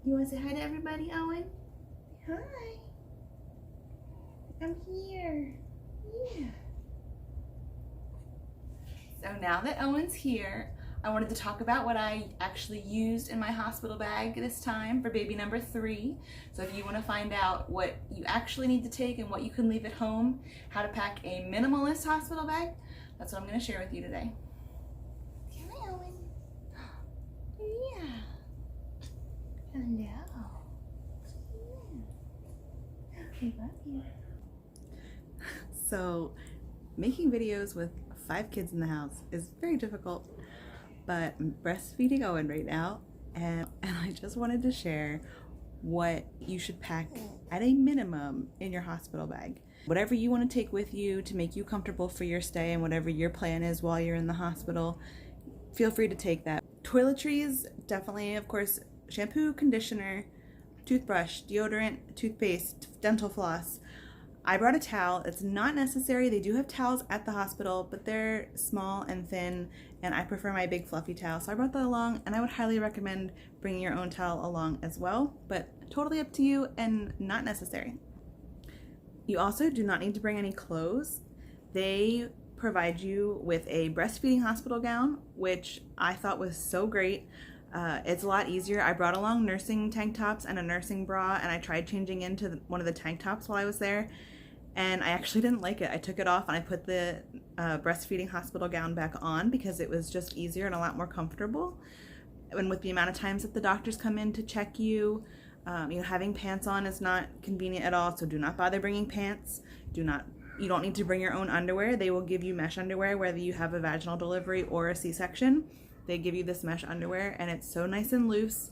You want to say hi to everybody, Owen? Hi. I'm here. Yeah. So now that Owen's here, I wanted to talk about what I actually used in my hospital bag this time for baby number 3. So if you want to find out what you actually need to take and what you can leave at home, how to pack a minimalist hospital bag, that's what I'm going to share with you today. Hi, Owen. Yeah. Hello. We love you. So, making videos with 5 kids in the house is very difficult, but I'm breastfeeding Owen right now, and I just wanted to share what you should pack at a minimum in your hospital bag. Whatever you want to take with you to make you comfortable for your stay and whatever your plan is while you're in the hospital, feel free to take that. Toiletries, definitely, of course, shampoo, conditioner, toothbrush, deodorant, toothpaste, dental floss. I brought a towel. It's not necessary. They do have towels at the hospital, but they're small and thin, and I prefer my big fluffy towel. So I brought that along, and I would highly recommend bringing your own towel along as well, but totally up to you and not necessary. You also do not need to bring any clothes. They provide you with a breastfeeding hospital gown, which I thought was so great. It's a lot easier. I brought along nursing tank tops and a nursing bra, and I tried changing into one of the tank tops while I was there, and I actually didn't like it. I took it off and I put the breastfeeding hospital gown back on because it was just easier and a lot more comfortable. And with the amount of times that the doctors come in to check you, having pants on is not convenient at all, so do not bother bringing pants. You don't need to bring your own underwear. They will give you mesh underwear whether you have a vaginal delivery or a C-section. They give you this mesh underwear, and it's so nice and loose,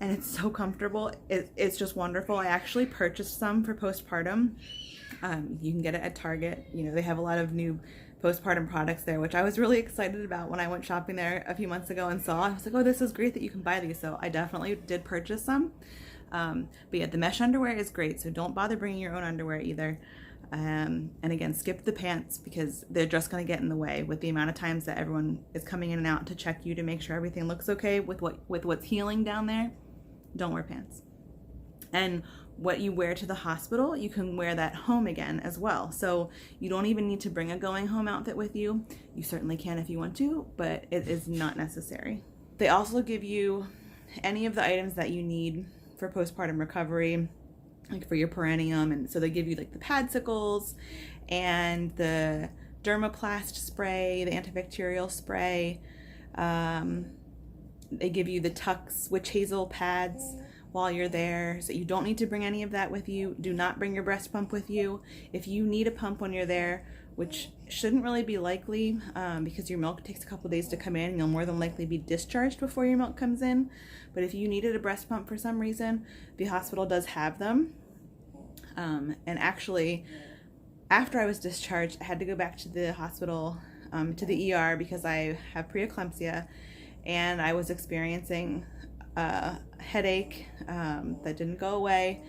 and it's so comfortable. It's just wonderful. I actually purchased some for postpartum. You can get it at Target. They have a lot of new postpartum products there, which I was really excited about when I went shopping there a few months ago and saw. I was like, oh, this is great that you can buy these. So I definitely did purchase some. But yeah, the mesh underwear is great, so don't bother bringing your own underwear either. And again, skip the pants because they're just going to get in the way with the amount of times that everyone is coming in and out to check you to make sure everything looks okay with what's healing down there. Don't wear pants. And what you wear to the hospital, you can wear that home again as well. So you don't even need to bring a going home outfit with you. You certainly can if you want to, but it is not necessary. They also give you any of the items that you need for postpartum recovery, like for your perineum, and so they give you like the padsicles and the dermaplast spray, the antibacterial spray. They give you the Tux witch hazel pads while you're there, so you don't need to bring any of that with you. Do not bring your breast pump with you. If you need a pump when you're there, which shouldn't really be likely because your milk takes a couple days to come in, and you'll more than likely be discharged before your milk comes in. But if you needed a breast pump for some reason, the hospital does have them. And actually, after I was discharged, I had to go back to the hospital, to the ER, because I have preeclampsia, and I was experiencing a headache that didn't go away.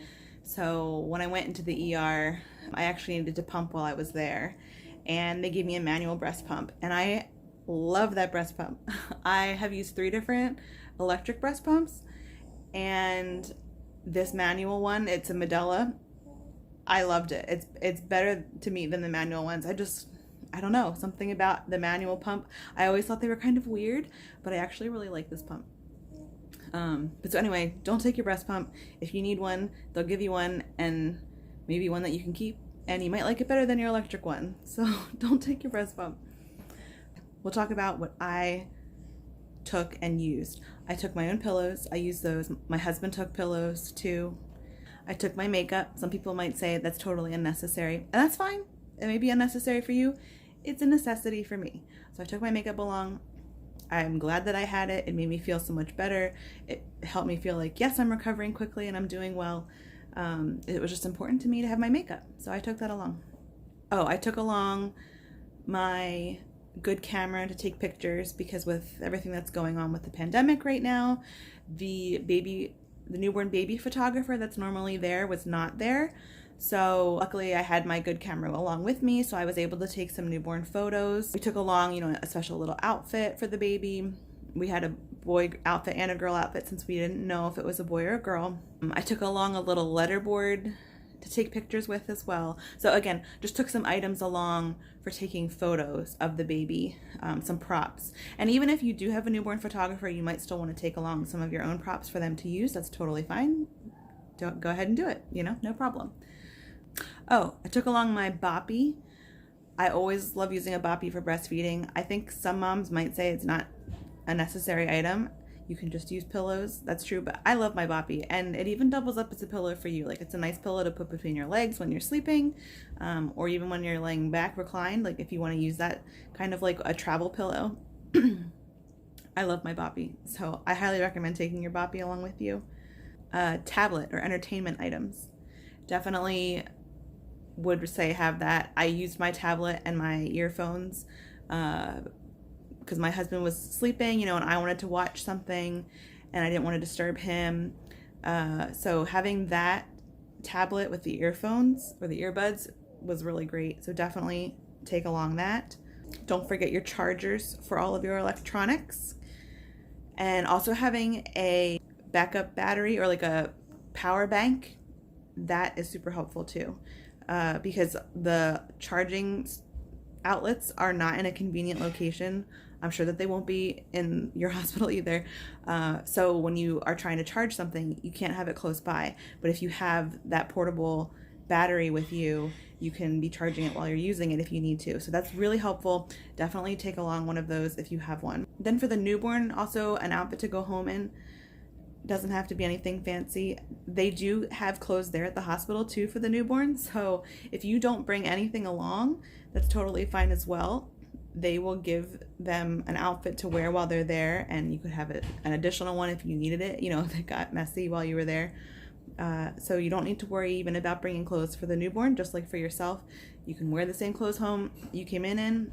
So when I went into the ER, I actually needed to pump while I was there, and they gave me a manual breast pump, and I love that breast pump. I have used 3 different electric breast pumps, and this manual one, it's a Medela. I loved it. It's better to me than the manual ones. I don't know, something about the manual pump. I always thought they were kind of weird, but I actually really like this pump. But so anyway, don't take your breast pump. If you need one, they'll give you one, and maybe one that you can keep, and you might like it better than your electric one. So don't take your breast pump. We'll talk about what I took and used. I took my own pillows. I used those. My husband took pillows too. I took my makeup. Some people might say that's totally unnecessary, and that's fine. It may be unnecessary for you. It's a necessity for me. So I took my makeup along. I'm glad that I had it. It made me feel so much better. It helped me feel like, yes, I'm recovering quickly and I'm doing well. It was just important to me to have my makeup, so I took that along. Oh, I took along my good camera to take pictures, because with everything that's going on with the pandemic right now, the newborn baby photographer that's normally there was not there. So luckily I had my good camera along with me, so I was able to take some newborn photos. We took along, a special little outfit for the baby. We had a boy outfit and a girl outfit since we didn't know if it was a boy or a girl. I took along a little letter board to take pictures with as well. So again, just took some items along for taking photos of the baby, some props. And even if you do have a newborn photographer, you might still want to take along some of your own props for them to use. That's totally fine. Go ahead and do it, you know, no problem. Oh, I took along my Boppy. I always love using a Boppy for breastfeeding. I think some moms might say it's not a necessary item. You can just use pillows. That's true, but I love my Boppy, and it even doubles up as a pillow for you. Like, it's a nice pillow to put between your legs when you're sleeping, or even when you're laying back reclined, like if you want to use that kind of like a travel pillow. I love my Boppy, so I highly recommend taking your Boppy along with you. Tablet or entertainment items. Definitely would say have that. I used my tablet and my earphones because my husband was sleeping, you know, and I wanted to watch something and I didn't want to disturb him. So having that tablet with the earphones or the earbuds was really great. So definitely take along that. Don't forget your chargers for all of your electronics. And also having a backup battery or like a power bank, that is super helpful too. Because the charging outlets are not in a convenient location. I'm sure that they won't be in your hospital either. So when you are trying to charge something, you can't have it close by. But if you have that portable battery with you, you can be charging it while you're using it if you need to. So that's really helpful. Definitely take along one of those if you have one. Then for the newborn, also an outfit to go home in. Doesn't have to be anything fancy. They do have clothes there at the hospital too for the newborn. So if you don't bring anything along, that's totally fine as well. They will give them an outfit to wear while they're there, and you could have an additional one if you needed it, you know, if it got messy while you were there. So you don't need to worry even about bringing clothes for the newborn, just like for yourself. You can wear the same clothes home you came in.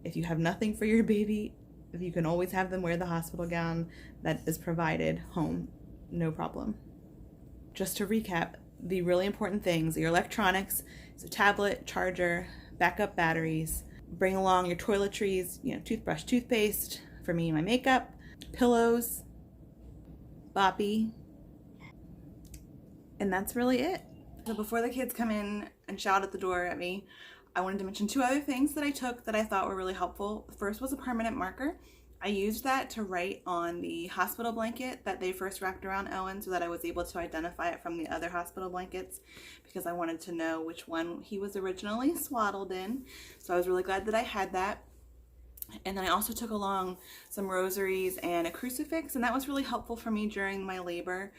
If you have nothing for your baby, you can always have them wear the hospital gown that is provided home, no problem. Just to recap, the really important things, your electronics, so tablet, charger, backup batteries, bring along your toiletries, you know, toothbrush, toothpaste, for me, my makeup, pillows, Boppy, and that's really it. So before the kids come in and shout at the door at me, I wanted to mention two other things that I took that I thought were really helpful. The first was a permanent marker. I used that to write on the hospital blanket that they first wrapped around Owen so that I was able to identify it from the other hospital blankets because I wanted to know which one he was originally swaddled in. So I was really glad that I had that. And then I also took along some rosaries and a crucifix, and that was really helpful for me during my labor.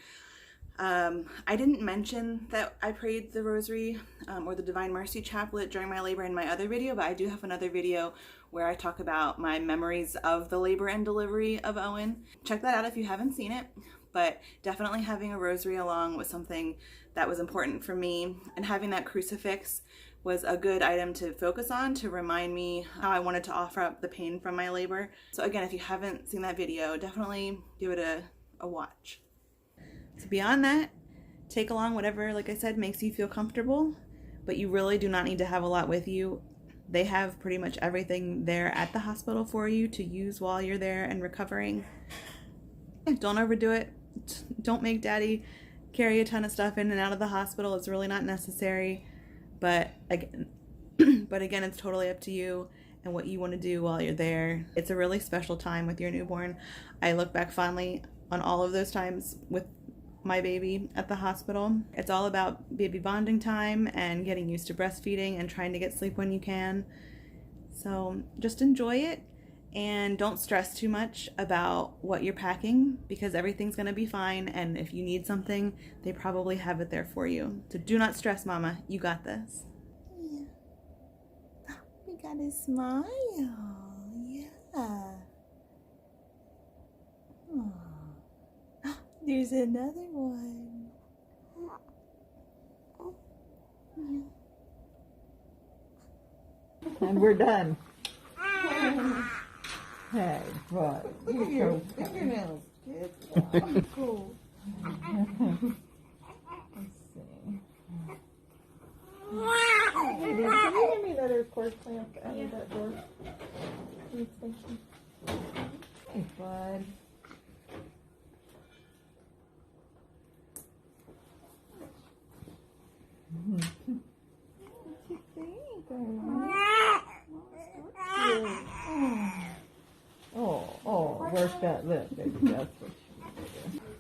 I didn't mention that I prayed the rosary or the Divine Mercy Chaplet during my labor in my other video, but I do have another video where I talk about my memories of the labor and delivery of Owen. Check that out if you haven't seen it, but definitely having a rosary along was something that was important for me, and having that crucifix was a good item to focus on to remind me how I wanted to offer up the pain from my labor. So again, if you haven't seen that video, definitely give it a watch. So beyond that, take along whatever, like I said, makes you feel comfortable, but you really do not need to have a lot with you. They have pretty much everything there at the hospital for you to use while you're there and recovering. Don't overdo it. Don't make daddy carry a ton of stuff in and out of the hospital. It's really not necessary. But again, it's totally up to you and what you want to do while you're there. It's a really special time with your newborn. I look back fondly on all of those times with my baby at the hospital. It's all about baby bonding time and getting used to breastfeeding and trying to get sleep when you can. So just enjoy it and don't stress too much about what you're packing because everything's gonna be fine, and if you need something, they probably have it there for you. So do not stress, Mama. You got this. Yeah. We got a smile. Yeah. Aww. There's another one. And we're done. Hey, what? Look at your fingernails, kid. Wow, cool. Let's see. Hey, can you give me another cord clamp out of that door? Please, thank you. Hey, bud. work that lip, baby. That's what you need to do.